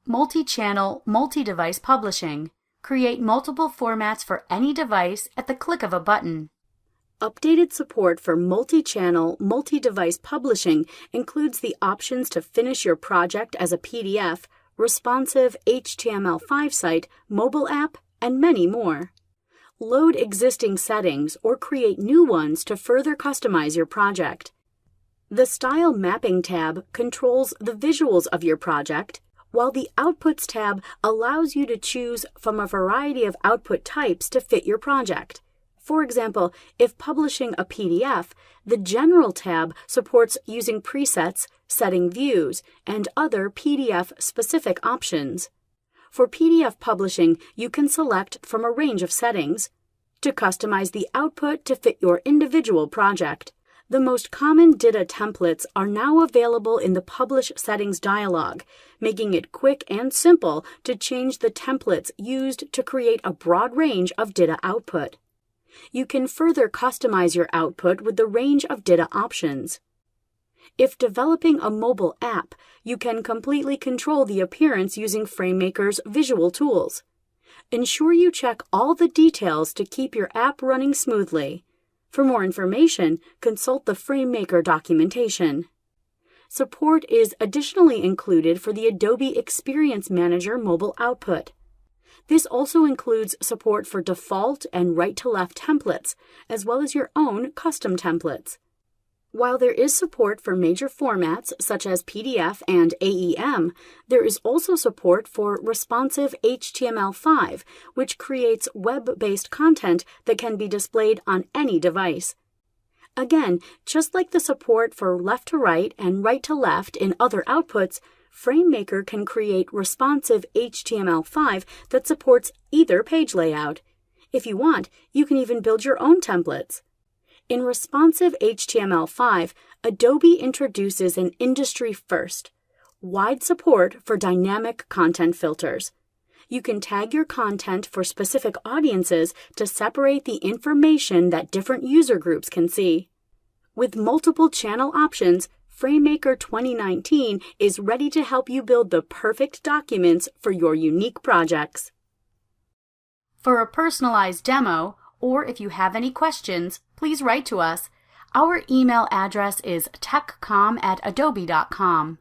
Multi-channel, multi-device publishing. Create multiple formats for any device at the click of a button. Updated support for multi-channel, multi-device publishing includes the options to finish your project as a PDF, responsive HTML5 site, mobile app, and many more. Load existing settings or create new ones to further customize your project. The Style Mapping tab controls the visuals of your project, while the Outputs tab allows you to choose from a variety of output types to fit your project. For example, if publishing a PDF, the General tab supports using presets, setting views, and other PDF-specific options. For PDF publishing, you can select from a range of settings to customize the output to fit your individual project. The most common DITA templates are now available in the Publish Settings dialog, making it quick and simple to change the templates used to create a broad range of DITA output. You can further customize your output with the range of DITA options. If developing a mobile app, you can completely control the appearance using FrameMaker's visual tools. Ensure you check all the details to keep your app running smoothly. For more information, consult the FrameMaker documentation. Support is additionally included for the Adobe Experience Manager Mobile output. This also includes support for default and right-to-left templates, as well as your own custom templates. While there is support for major formats such as PDF and AEM, there is also support for Responsive HTML5, which creates web-based content that can be displayed on any device. Again, just like the support for left-to-right and right-to-left in other outputs, FrameMaker can create responsive HTML5 that supports either page layout. If you want, you can even build your own templates. In responsive HTML5, Adobe introduces an industry first, wide support for dynamic content filters. You can tag your content for specific audiences to separate the information that different user groups can see. With multiple channel options, FrameMaker 2019 is ready to help you build the perfect documents for your unique projects. For a personalized demo, or if you have any questions, please write to us. Our email address is techcom@adobe.com.